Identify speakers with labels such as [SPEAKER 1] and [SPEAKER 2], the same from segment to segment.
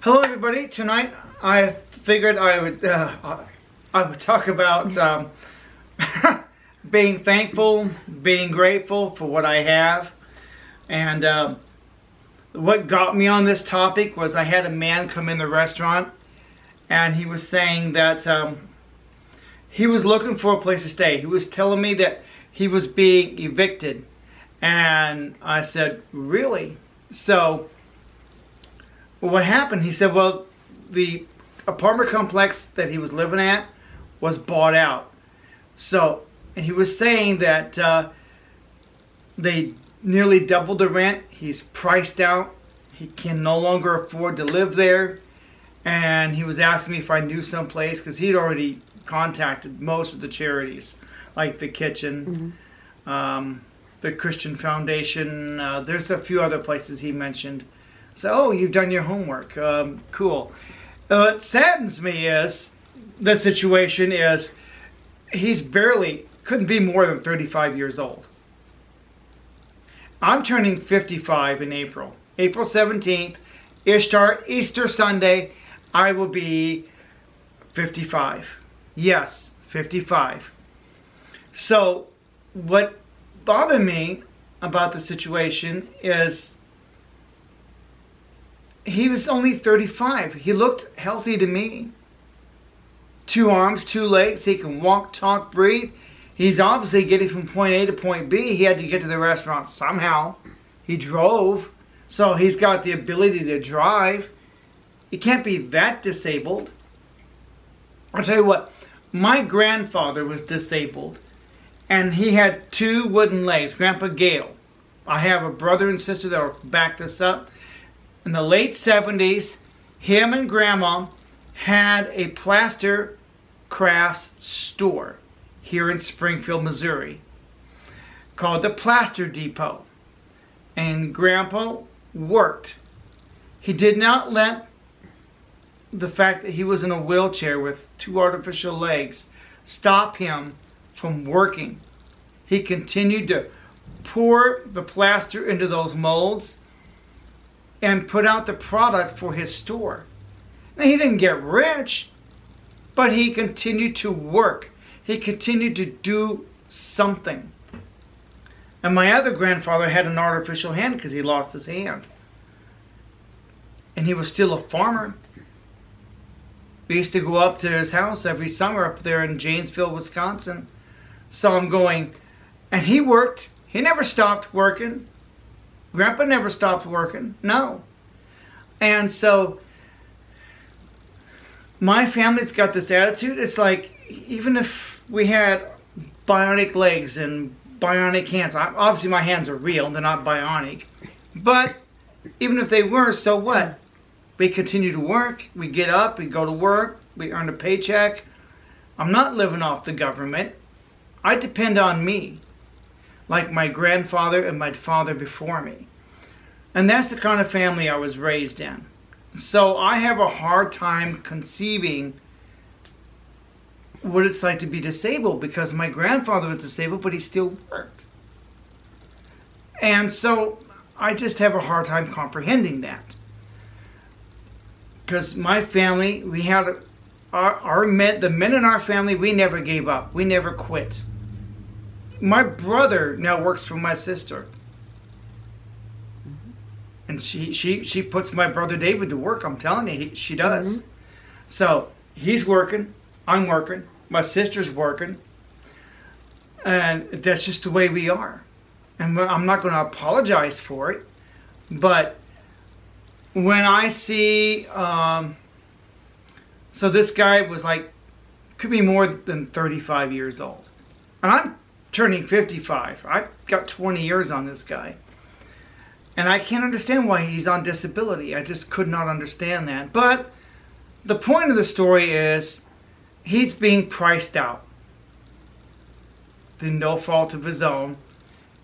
[SPEAKER 1] Hello, everybody. Tonight, I figured I would talk about being thankful, being grateful for what I have, and what got me on this topic was I had a man come in the restaurant, and he was saying that he was looking for a place to stay. He was telling me that he was being evicted, and I said, "Really?" So what happened, he said, well, the apartment complex that he was living at was bought out. So he was saying that they nearly doubled the rent. He's priced out. He can no longer afford to live there. And he was asking me if I knew someplace, because he'd already contacted most of the charities, like the Kitchen, the Christian Foundation. There's a few other places he mentioned. So, oh, you've done your homework. Cool. What saddens me is, the situation is, he's couldn't be more than 35 years old. I'm turning 55 in April. April 17th, Easter Sunday, I will be 55. Yes, 55. So, what bothered me about the situation is, he was only 35. He looked healthy to me. 2 arms, 2 legs. He can walk, talk, breathe. He's obviously getting from point A to point B. He had to get to the restaurant somehow. He drove. So he's got the ability to drive. He can't be that disabled. I'll tell you what. My grandfather was disabled. And he had 2 wooden legs. Grandpa Gale. I have a brother and sister that will back this up. In the late 70s, him and Grandma had a plaster crafts store here in Springfield, Missouri, called the Plaster Depot. And Grandpa worked. He did not let the fact that he was in a wheelchair with 2 artificial legs stop him from working. He continued to pour the plaster into those molds and put out the product for his store. Now, he didn't get rich, but he continued to work. He continued to do something. And my other grandfather had an artificial hand because he lost his hand. And he was still a farmer. We used to go up to his house every summer up there in Janesville, Wisconsin. Saw him going, and he worked. He never stopped working. Grandpa never stopped working. No. And so my family's got this attitude. It's like, even if we had bionic legs and bionic hands, obviously my hands are real, they're not bionic, but even if they were, so what? We continue to work. We get up, we go to work, we earn a paycheck. I'm not living off the government. I depend on me, like my grandfather and my father before me. And that's the kind of family I was raised in. So I have a hard time conceiving what it's like to be disabled, because my grandfather was disabled, but he still worked. And so I just have a hard time comprehending that. Because my family, we had the men in our family, we never gave up. We never quit. My brother now works for my sister. And she puts my brother David to work. I'm telling you, she does. So he's working. I'm working. My sister's working. And that's just the way we are. And I'm not going to apologize for it. But when I see... so this guy was like... could be more than 35 years old. And I'm turning 55. I've got 20 years on this guy. And I can't understand why he's on disability. I just could not understand that. But the point of the story is he's being priced out through no fault of his own.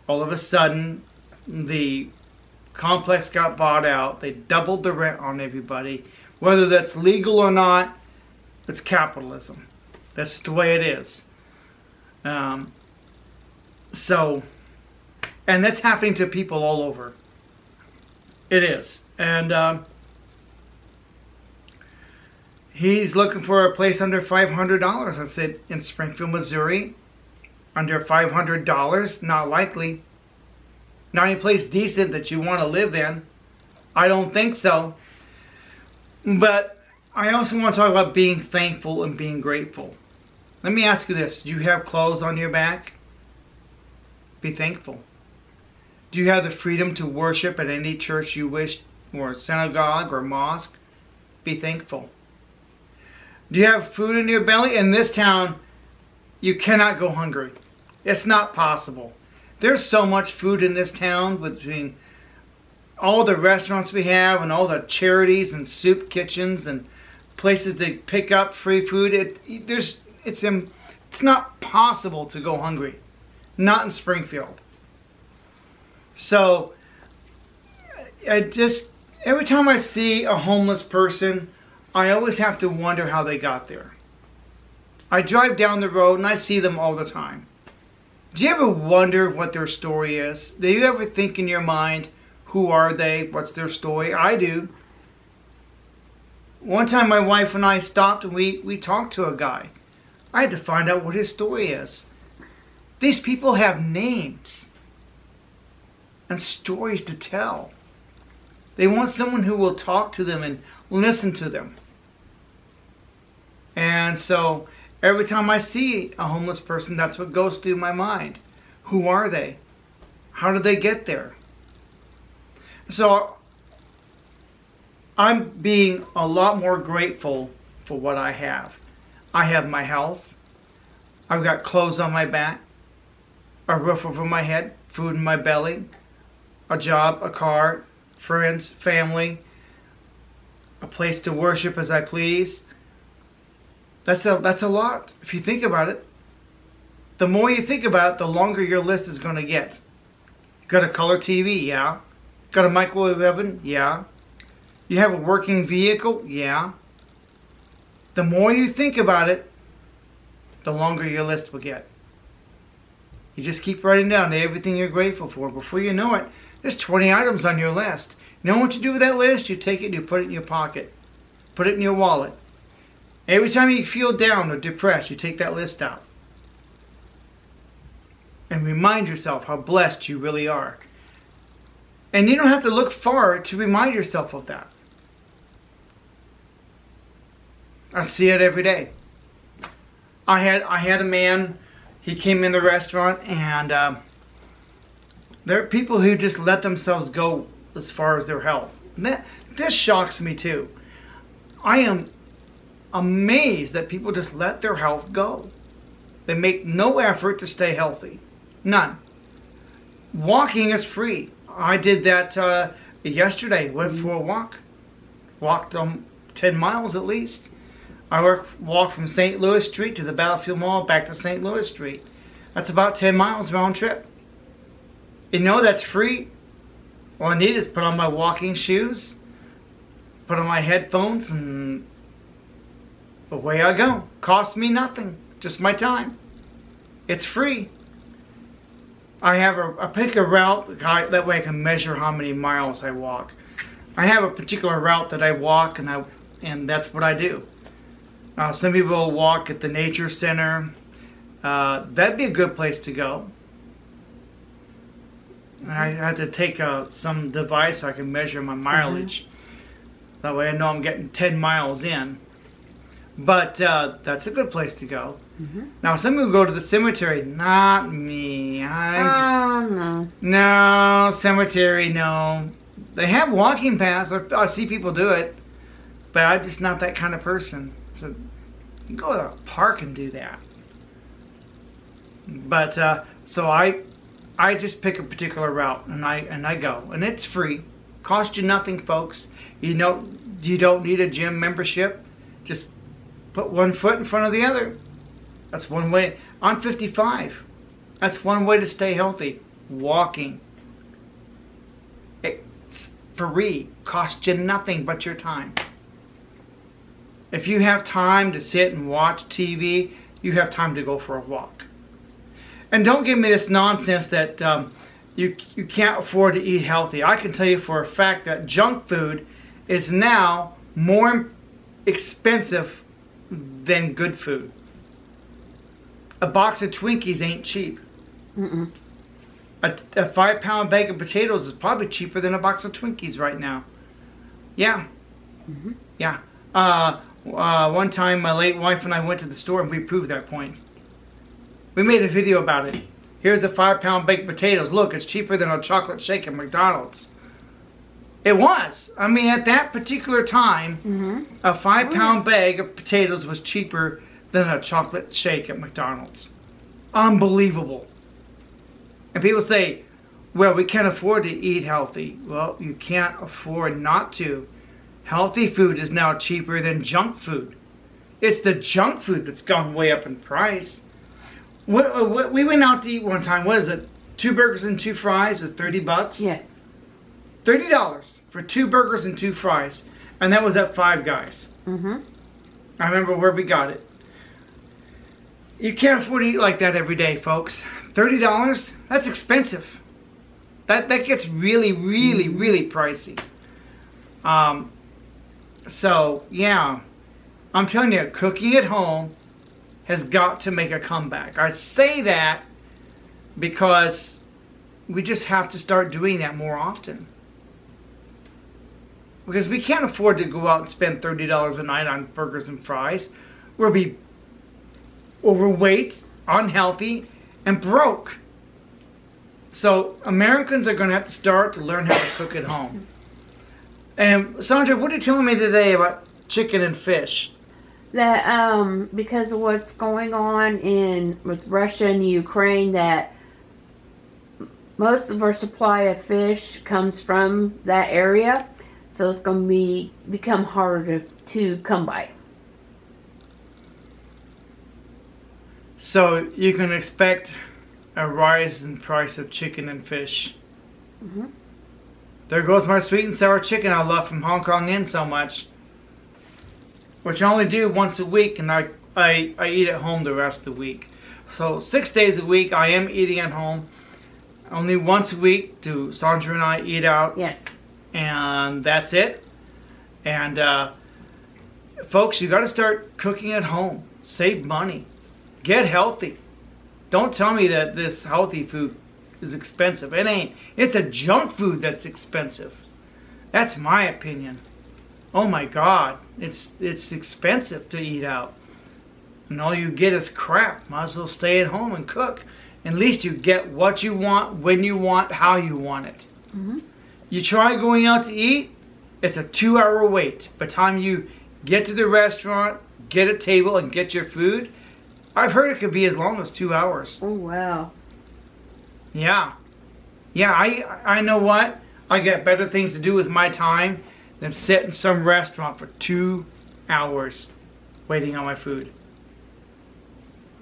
[SPEAKER 1] All of a sudden, the complex got bought out. They doubled the rent on everybody. Whether that's legal or not, it's capitalism. That's just the way it is. And that's happening to people all over. It is. And He's looking for a place under $500. I said, in Springfield, Missouri, under $500, not likely. Not any place decent that you want to live in. I don't think so. But I also want to talk about being thankful and being grateful. Let me ask you this. Do you have clothes on your back? Be thankful. Do you have the freedom to worship at any church you wish, or synagogue or mosque? Be thankful. Do you have food in your belly? In this town, you cannot go hungry. It's not possible. There's so much food in this town between all the restaurants we have and all the charities and soup kitchens and places to pick up free food. It's not possible to go hungry. Not in Springfield. So, every time I see a homeless person, I always have to wonder how they got there. I drive down the road and I see them all the time. Do you ever wonder what their story is? Do you ever think in your mind, who are they? What's their story? I do. One time my wife and I stopped and we talked to a guy. I had to find out what his story is. These people have names and stories to tell. They want someone who will talk to them and listen to them. And so every time I see a homeless person, that's what goes through my mind. Who are they? How did they get there? So I'm being a lot more grateful for what I have. I have my health. I've got clothes on my back, a roof over my head, food in my belly, a job, a car, friends, family, a place to worship as I please. That's a lot. If you think about it, the more you think about it, the longer your list is going to get. Got a color TV? Yeah. Got a microwave oven? Yeah. You have a working vehicle? Yeah. The more you think about it, the longer your list will get. You just keep writing down everything you're grateful for. Before you know it, there's 20 items on your list. You know what you do with that list? You take it and you put it in your pocket. Put it in your wallet. Every time you feel down or depressed, you take that list out. And remind yourself how blessed you really are. And you don't have to look far to remind yourself of that. I see it every day. I had a man, he came in the restaurant, and there are people who just let themselves go as far as their health. This shocks me too. I am amazed that people just let their health go. They make no effort to stay healthy. None. Walking is free. I did that yesterday. Went for a walk. Walked 10 miles at least. I walked from St. Louis Street to the Battlefield Mall, back to St. Louis Street. That's about 10 miles round trip. You know that's free. All I need is put on my walking shoes, put on my headphones, and away I go. Cost me nothing, just my time. It's free. I pick a route, that way I can measure how many miles I walk. I have a particular route that I walk, and that's what I do. Some people will walk at the nature center. That'd be a good place to go. I had to take some device so I can measure my mileage. That way I know I'm getting 10 miles in. But that's a good place to go. Now, some people go to the cemetery. Not me. No, cemetery, no. They have walking paths. I see people do it. But I'm just not that kind of person. So you can go to a park and do that. But so I just pick a particular route and I go, and it's free. Cost you nothing, folks. You don't need a gym membership. Just put one foot in front of the other. That's one way. I'm 55. That's one way to stay healthy. Walking. It's free. Cost you nothing but your time. If you have time to sit and watch TV, you have time to go for a walk. And don't give me this nonsense that you can't afford to eat healthy. I can tell you for a fact that junk food is now more expensive than good food. A box of Twinkies ain't cheap.
[SPEAKER 2] Mm-mm.
[SPEAKER 1] A 5-pound bag of potatoes is probably cheaper than a box of Twinkies right now. Yeah.
[SPEAKER 2] Mm-hmm.
[SPEAKER 1] Yeah. One time my late wife and I went to the store and we proved that point. We made a video about it. Here's a 5-pound bag of potatoes. Look, it's cheaper than a chocolate shake at McDonald's. It was. I mean, at that particular time,
[SPEAKER 2] Mm-hmm.
[SPEAKER 1] a 5-pound bag of potatoes was cheaper than a chocolate shake at McDonald's. Unbelievable. And people say, well, we can't afford to eat healthy. Well, you can't afford not to. Healthy food is now cheaper than junk food. It's the junk food that's gone way up in price. We went out to eat one time. What is it? 2 burgers and 2 fries with $30?
[SPEAKER 2] Yes.
[SPEAKER 1] $30 for 2 burgers and 2 fries. And that was at Five Guys.
[SPEAKER 2] Mm-hmm.
[SPEAKER 1] I remember where we got it. You can't afford to eat like that every day, folks. $30? That's expensive. That gets really, really, really pricey. So, yeah. I'm telling you, cooking at home has got to make a comeback. I say that because we just have to start doing that more often. Because we can't afford to go out and spend $30 a night on burgers and fries. We'll be overweight, unhealthy, and broke. So Americans are going to have to start to learn how to cook at home. And Sandra, what are you telling me today about chicken and fish?
[SPEAKER 2] That because of what's going on with Russia and Ukraine, that most of our supply of fish comes from that area, so it's going to become harder to come by.
[SPEAKER 1] So you can expect a rise in price of chicken and fish.
[SPEAKER 2] Mm-hmm.
[SPEAKER 1] There goes my sweet and sour chicken I love from Hong Kong Inn so much, which I only do once a week, and I eat at home the rest of the week. So 6 days a week I am eating at home. Only once a week do Sandra and I eat out.
[SPEAKER 2] Yes.
[SPEAKER 1] And that's it. And folks, you got to start cooking at home. Save money. Get healthy. Don't tell me that this healthy food is expensive. It ain't. It's the junk food that's expensive. That's my opinion. Oh my God, it's expensive to eat out, and all you get is crap. Might as well stay at home and cook. At least you get what you want, when you want, how you want it.
[SPEAKER 2] Mm-hmm.
[SPEAKER 1] You try going out to eat, it's a 2-hour wait. By the time you get to the restaurant, get a table, and get your food, I've heard it could be as long as 2 hours.
[SPEAKER 2] Oh wow.
[SPEAKER 1] Yeah. I know what? I got better things to do with my time than sit in some restaurant for 2 hours waiting on my food.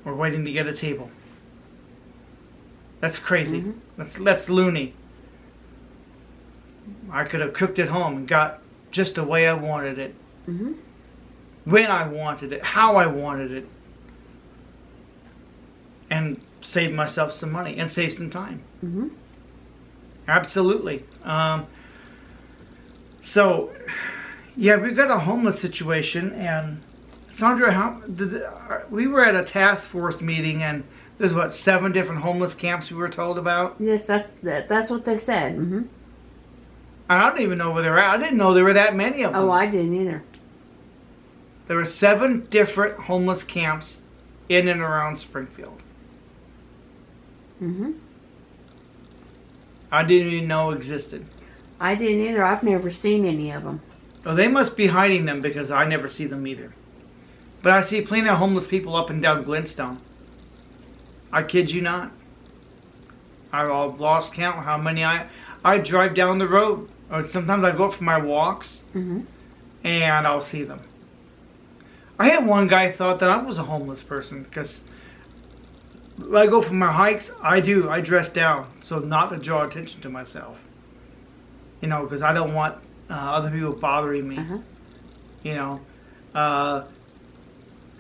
[SPEAKER 1] Or waiting to get a table. That's crazy.
[SPEAKER 2] Mm-hmm.
[SPEAKER 1] That's loony. I could have cooked at home and got just the way I wanted it.
[SPEAKER 2] Mm-hmm.
[SPEAKER 1] When I wanted it. How I wanted it. And save myself some money. And save some time.
[SPEAKER 2] Mm-hmm.
[SPEAKER 1] Absolutely. So, yeah, we've got a homeless situation, and Sandra, we were at a task force meeting, and there's 7 different homeless camps we were told about.
[SPEAKER 2] Yes, that's what they said. Mm-hmm.
[SPEAKER 1] And I don't even know where they're at. I didn't know there were that many of them.
[SPEAKER 2] Oh, I didn't either.
[SPEAKER 1] There were 7 different homeless camps in and around Springfield.
[SPEAKER 2] Mm-hmm.
[SPEAKER 1] I didn't even know existed.
[SPEAKER 2] I didn't either. I've never seen any of them.
[SPEAKER 1] Oh, they must be hiding them because I never see them either. But I see plenty of homeless people up and down Glintstone. I kid you not. I've lost count how many I drive down the road. Or sometimes I go up for my walks,
[SPEAKER 2] Mm-hmm.
[SPEAKER 1] and I'll see them. I had one guy thought that I was a homeless person because when I go for my hikes, I dress down so not to draw attention to myself. You know, because I don't want other people bothering me.
[SPEAKER 2] Uh-huh.
[SPEAKER 1] You know,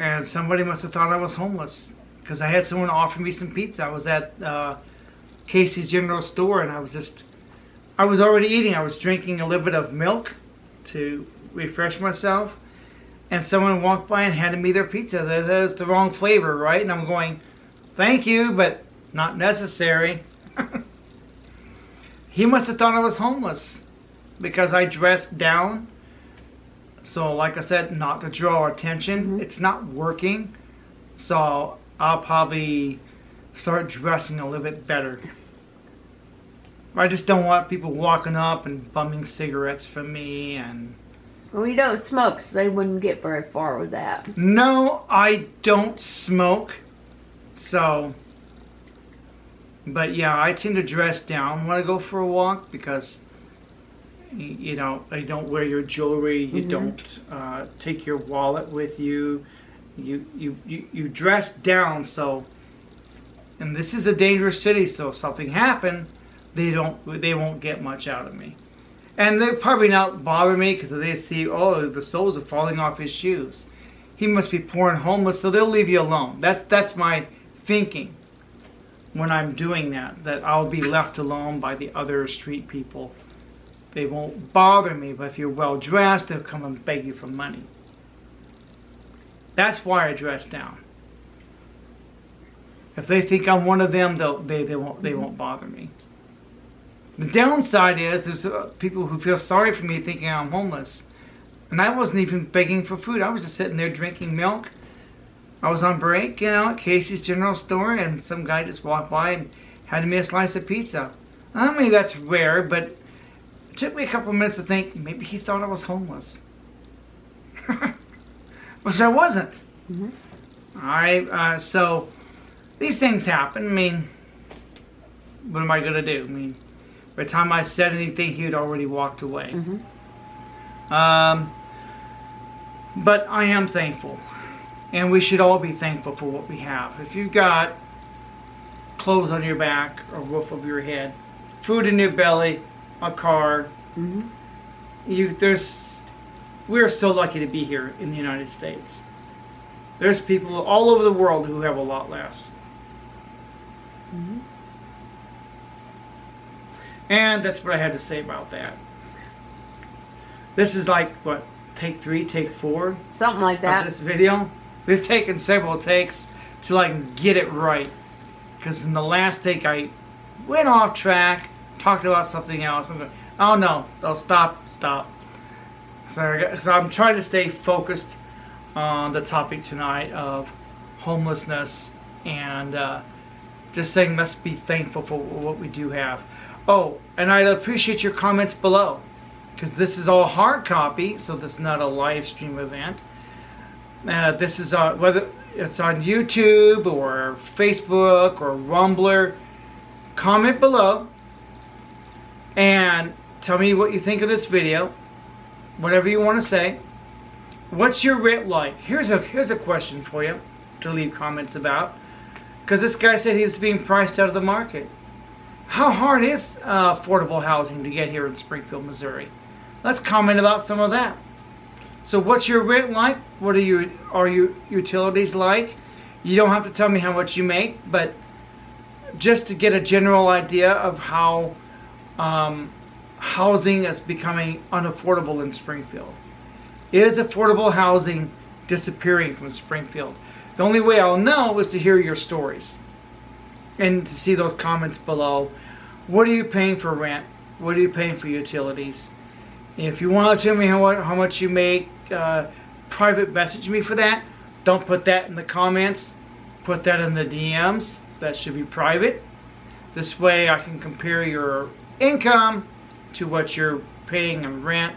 [SPEAKER 1] and somebody must have thought I was homeless because I had someone offer me some pizza. I was at Casey's General Store, and I was already eating. I was drinking a little bit of milk to refresh myself, and someone walked by and handed me their pizza. That is the wrong flavor, right? And I'm going, thank you, but not necessary. He must have thought I was homeless because I dressed down. So like I said, not to draw attention. It's not working. So I'll probably start dressing a little bit better. I just don't want people walking up and bumming cigarettes from me. And
[SPEAKER 2] Well, you don't smoke, so they wouldn't get very far with that.
[SPEAKER 1] no, I don't smoke. So, but yeah, I tend to dress down when I go for a walk because, you know, you don't wear your jewelry, you don't take your wallet with you. You dress down. So, and this is a dangerous city, so if something happened, they won't get much out of me. And they'll probably not bother me because they see, oh, the soles are falling off his shoes. He must be poor and homeless, so they'll leave you alone. That's my thinking when I'm doing that I'll be left alone by the other street people. They won't bother me, but if you're well dressed, they'll come and beg you for money. That's why I dress down. If they think I'm one of them, they won't bother me. The downside is there's people who feel sorry for me thinking I'm homeless. And I wasn't even begging for food. I was just sitting there drinking milk. I was on break, you know, at Casey's General Store, and some guy just walked by and handed me a slice of pizza. I mean, that's rare, but it took me a couple of minutes to think maybe he thought I was homeless. Which I wasn't. So these things happen. I mean, what am I going to do? I mean, by the time I said anything, he had already walked away. But I am thankful. And we should all be thankful for what we have. If you've got clothes on your back, a roof over your head, food in your belly, a car, we're so lucky to be here in the United States. There's people all over the world who have a lot less. And that's what I had to say about that. This is like, what, take 3, take 4?
[SPEAKER 2] Something like that.
[SPEAKER 1] Of this video. We've taken several takes to like get it right. Because in the last take I went off track, talked about something else. I'm going, oh no, stop. So I'm trying to stay focused on the topic tonight of homelessness and just saying let's be thankful for what we do have. Oh, and I'd appreciate your comments below, because this is all hard copy, so this is not a live stream event. This is whether it's on YouTube or Facebook or Rumbler. Comment below and tell me what you think of this video. Whatever you want to say. What's your rent like? Here's a question for you to leave comments about, because this guy said he was being priced out of the market. How hard is affordable housing to get here in Springfield, Missouri? Let's comment about some of that. So what's your rent like? What are your utilities like? You don't have to tell me how much you make, but just to get a general idea of how housing is becoming unaffordable in Springfield. Is affordable housing disappearing from Springfield? The only way I'll know is to hear your stories and to see those comments below. What are you paying for rent? What are you paying for utilities? If you want to tell me how much you make, private message me for that. Don't put that in the comments. Put that in the DMs. That should be private. This way I can compare your income to what you're paying in rent.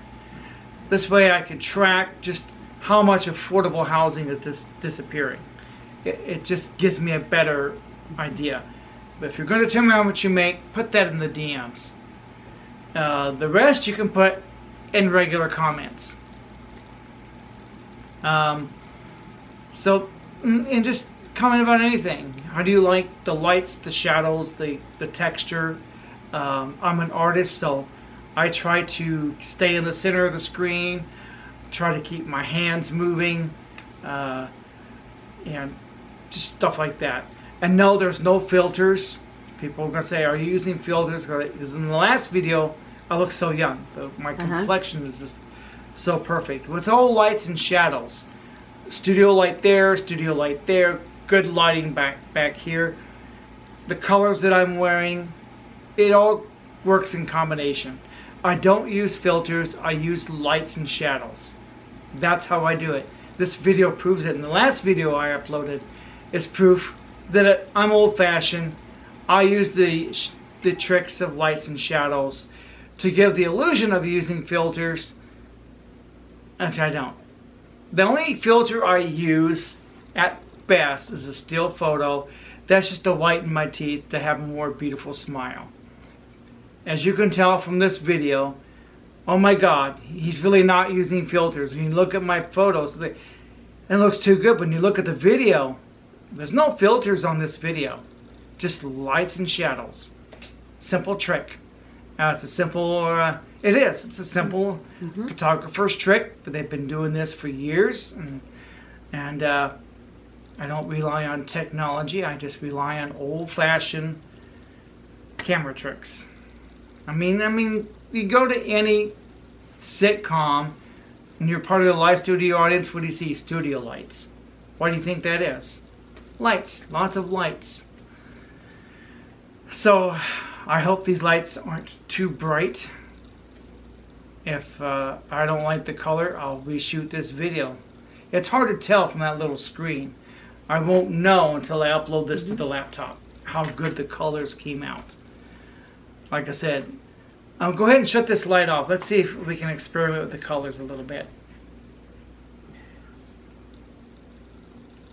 [SPEAKER 1] This way I can track just how much affordable housing is disappearing. It just gives me a better idea. But if you're going to tell me how much you make, put that in the DMs. The rest you can put in regular comments. And just comment about anything. How do you like the lights, the shadows, the texture? I'm an artist, so I try to stay in the center of the screen, try to keep my hands moving, and just stuff like that. And no, there's no filters. People are going to say, are you using filters? Because in the last video, I look so young. My complexion is just so perfect. It's all lights and shadows. Studio light there, good lighting back here. The colors that I'm wearing, it all works in combination. I don't use filters, I use lights and shadows. That's how I do it. This video proves it. And the last video I uploaded is proof that I'm old-fashioned. I use the tricks of lights and shadows to give the illusion of using filters, which I don't. The only filter I use at best is a still photo. That's just to whiten my teeth to have a more beautiful smile. As you can tell from this video, oh my God, he's really not using filters. When you look at my photos, it looks too good. When you look at the video, there's no filters on this video. Just lights and shadows. Simple trick. It's a simple, it's a simple photographer's trick, but they've been doing this for years. And I don't rely on technology. I just rely on old-fashioned camera tricks. I mean, you go to any sitcom and you're part of the live studio audience, what do you see? Studio lights. Why do you think that is? Lights. Lots of lights. So, I hope these lights aren't too bright. If I don't like the color, I'll reshoot this video. It's hard to tell from that little screen. I won't know until I upload this to the laptop how good the colors came out. Like I said, I'll go ahead and shut this light off. Let's see if we can experiment with the colors a little bit.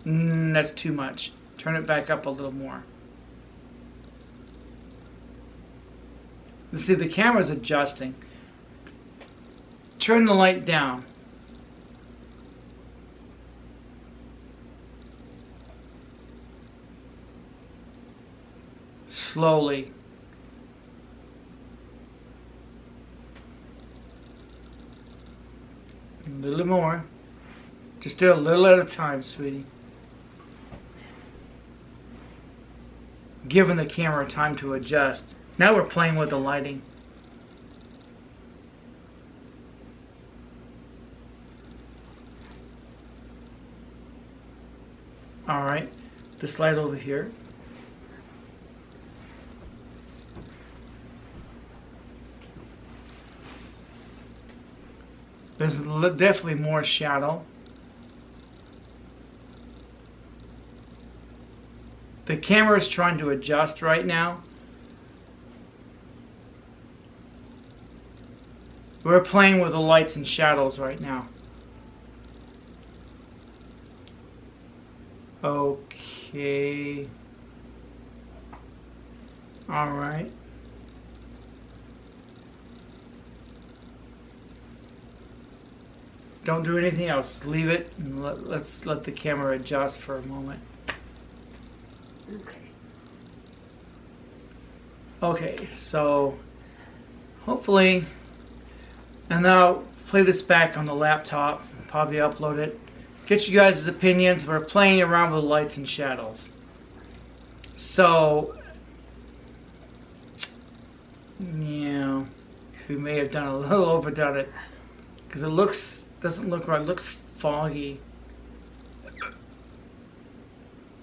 [SPEAKER 1] That's too much. Turn it back up a little more. Let's see, the camera's adjusting. Turn the light down. Slowly. A little more. Just do a little at a time, sweetie. Giving the camera time to adjust. Now we're playing with the lighting. Alright, this light over here. There's definitely more shadow. The camera is trying to adjust right now. We're playing with the lights and shadows right now. Okay. All right. Don't do anything else. Leave it and let's let the camera adjust for a moment. Okay, so hopefully, and then I'll play this back on the laptop, probably upload it. Get you guys' opinions. We're playing around with lights and shadows. So, yeah, we may have done a little overdone it because it doesn't look right. It looks foggy.